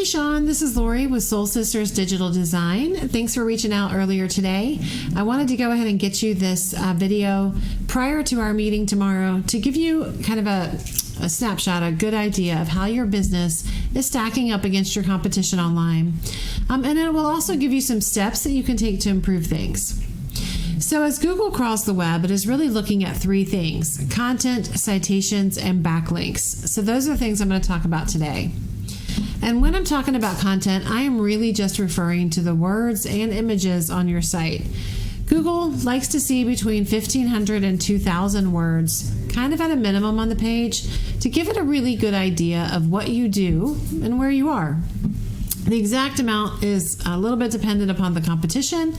Hey Sean, this is Lori with Soul Sisters Digital Design. Thanks for reaching out earlier today. I wanted to go ahead and get you this video prior to our meeting tomorrow to give you kind of a snapshot, a good idea of how your business is stacking up against your competition online. And it will also give you some steps that you can take to improve things. So as Google crawls the web, it is really looking at three things: content, citations, and backlinks. So those are the things I'm going to talk about today. And when I'm talking about content, I am really just referring to the words and images on your site. Google likes to see between 1,500 and 2,000 words, kind of at a minimum on the page, to give it a really good idea of what you do and where you are. The exact amount is a little bit dependent upon the competition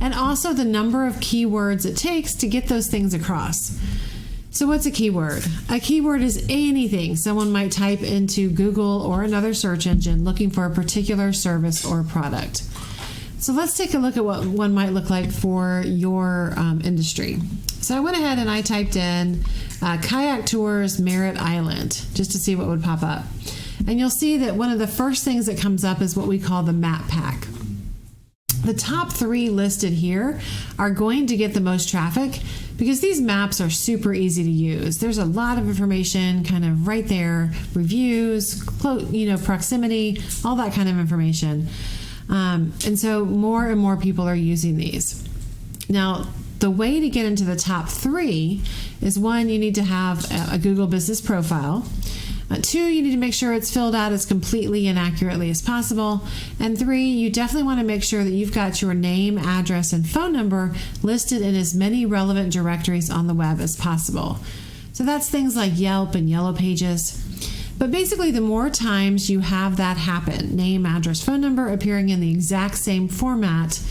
and also the number of keywords it takes to get those things across. So what's a keyword? A keyword is anything someone might type into Google or another search engine looking for a particular service or product. So let's take a look at what one might look like for your industry. So I went ahead and I typed in kayak tours, Merritt Island, just to see what would pop up. And you'll see that one of the first things that comes up is what we call the map pack. The top three listed here are going to get the most traffic because these maps are super easy to use. There's a lot of information kind of right there, reviews, proximity, all that kind of information. And so more and more people are using these. Now, the way to get into the top three is one, you need to have a Google business profile. Two, you need to make sure it's filled out as completely and accurately as possible. And three, you definitely want to make sure that you've got your name, address, and phone number listed in as many relevant directories on the web as possible. So that's things like Yelp and Yellow Pages. But basically, the more times you have that happen, name, address, phone number appearing in the exact same format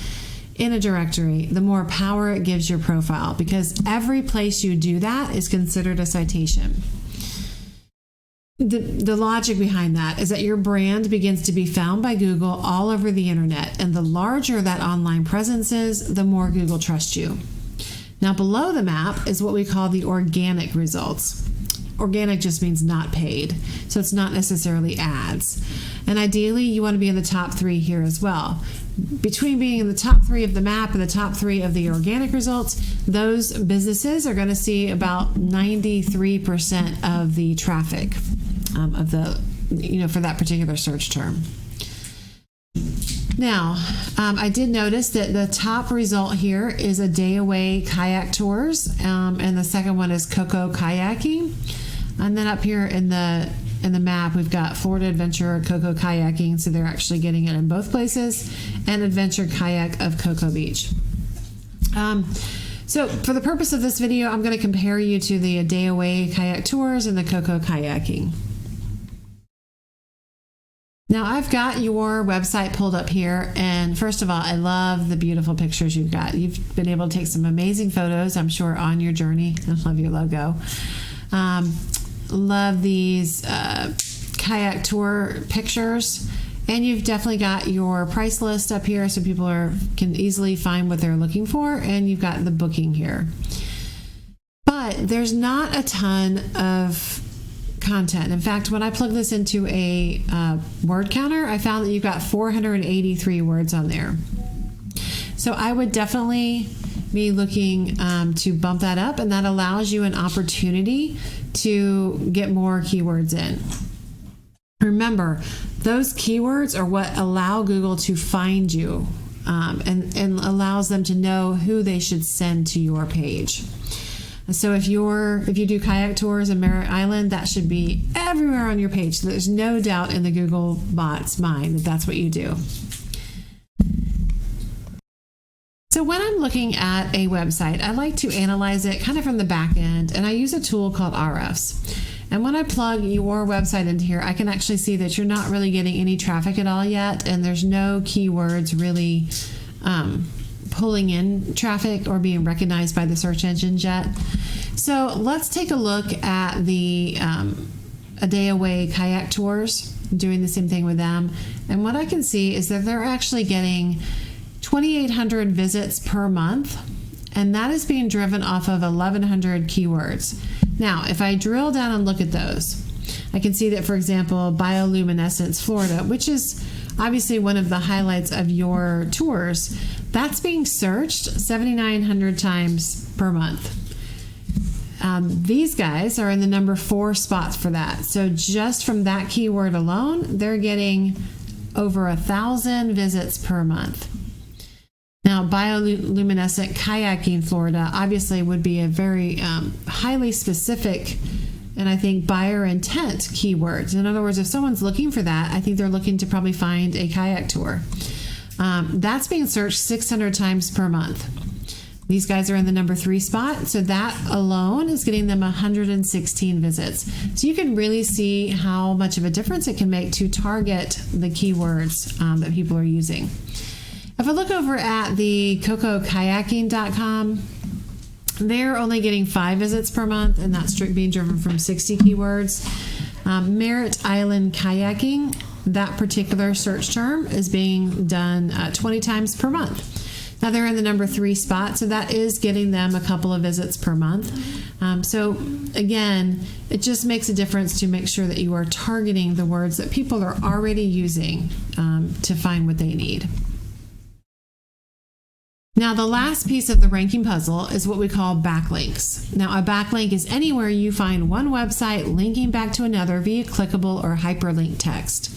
in a directory, the more power it gives your profile, because every place you do that is considered a citation. The logic behind that is that your brand begins to be found by Google all over the internet, and the larger that online presence is, the more Google trusts you. Now, below the map is what we call the organic results. Organic just means not paid, so it's not necessarily ads. And ideally, you want to be in the top three here as well. Between being in the top three of the map and the top three of the organic results, those businesses are going to see about 93% of the traffic for that particular search term. Now, I did notice that the top result here is a day away kayak tours, and the second one is Coco kayaking. And then up here in the map, we've got Florida Adventure Coco kayaking, so they're actually getting it in both places, and Adventure Kayak of Cocoa Beach. So for the purpose of this video, I'm going to compare you to the day away kayak tours and the Coco kayaking. Now, I've got your website pulled up here, and first of all, I love the beautiful pictures you've got. You've been able to take some amazing photos, I'm sure, on your journey. I love your logo. Love these kayak tour pictures, and you've definitely got your price list up here so people can easily find what they're looking for, and you've got the booking here. But there's not a ton of content. In fact, when I plug this into a word counter, I found that you've got 483 words on there. So I would definitely be looking to bump that up, and that allows you an opportunity to get more keywords in. Remember, those keywords are what allow Google to find you and allows them to know who they should send to your page. So if you do kayak tours in Merritt Island, that should be everywhere on your page. So there's no doubt in the Google bot's mind that that's what you do. So when I'm looking at a website, I like to analyze it kind of from the back end, and I use a tool called RFs. And when I plug your website into here, I can actually see that you're not really getting any traffic at all yet, and there's no keywords really pulling in traffic or being recognized by the search engines yet. So let's take a look at the A Day Away kayak tours, doing the same thing with them. And what I can see is that they're actually getting 2,800 visits per month, and that is being driven off of 1,100 keywords. Now, if I drill down and look at those, I can see that, for example, Bioluminescence Florida, which is obviously one of the highlights of your tours, that's being searched 7,900 times per month. These guys are in the number 4 spots for that. So just from that keyword alone, they're getting over 1,000 visits per month. Now, bioluminescent kayaking Florida obviously would be a very highly specific and I think buyer intent keywords. In other words, if someone's looking for that, I think they're looking to probably find a kayak tour. That's being searched 600 times per month. These guys are in the number 3 spot, so that alone is getting them 116 visits. So you can really see how much of a difference it can make to target the keywords that people are using. If I look over at the cocokayaking.com, they're only getting 5 visits per month, and that's being driven from 60 keywords. Merritt Island Kayaking, that particular search term is being done 20 times per month. Now they're in the number 3 spot, so that is getting them a couple of visits per month. So again, it just makes a difference to make sure that you are targeting the words that people are already using to find what they need. Now, the last piece of the ranking puzzle is what we call backlinks. Now, a backlink is anywhere you find one website linking back to another via clickable or hyperlink text.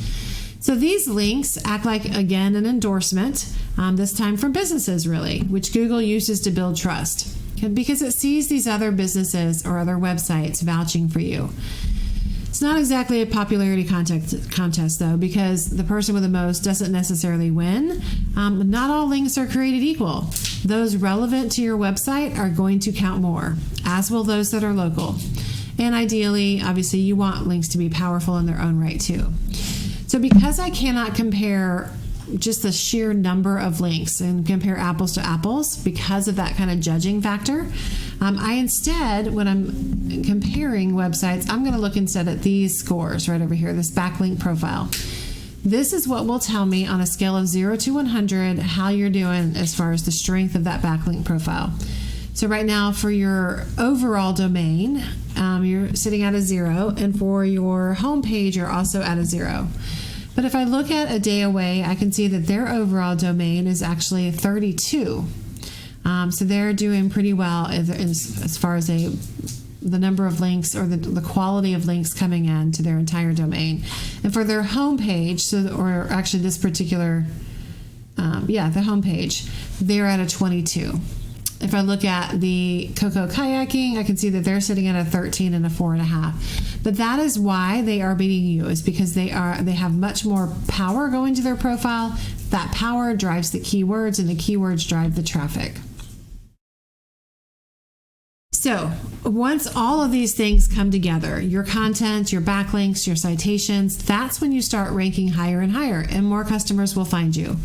So these links act like, again, an endorsement, this time from businesses, really, which Google uses to build trust because it sees these other businesses or other websites vouching for you. It's not exactly a popularity contest, though, because the person with the most doesn't necessarily win. Not all links are created equal. Those relevant to your website are going to count more, as will those that are local. And ideally, obviously, you want links to be powerful in their own right, too. So because I cannot compare just the sheer number of links and compare apples to apples because of that kind of judging factor, I instead, when I'm comparing websites, I'm going to look instead at these scores right over here, this backlink profile. This is what will tell me on a scale of 0 to 100 how you're doing as far as the strength of that backlink profile. So right now for your overall domain, you're sitting at a 0, and for your homepage, you're also at a 0. But if I look at a day away, I can see that their overall domain is actually 32. So they're doing pretty well as far as the number of links or the quality of links coming in to their entire domain. And for their homepage, or actually this particular, the homepage, they're at a 22. If I look at the Coco Kayaking, I can see that they're sitting at a 13 and a 4.5. But that is why they are beating you, is because they have much more power going to their profile. That power drives the keywords, and the keywords drive the traffic. So once all of these things come together, your content, your backlinks, your citations, that's when you start ranking higher and higher, and more customers will find you.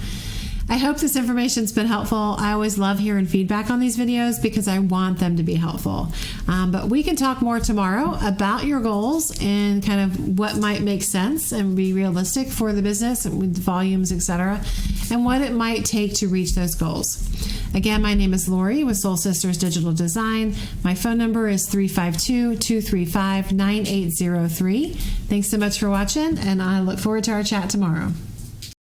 I hope this information's been helpful. I always love hearing feedback on these videos because I want them to be helpful. But we can talk more tomorrow about your goals and kind of what might make sense and be realistic for the business with volumes, etc., and what it might take to reach those goals. Again, my name is Lori with Soul Sisters Digital Design. My phone number is 352-235-9803. Thanks so much for watching, and I look forward to our chat tomorrow.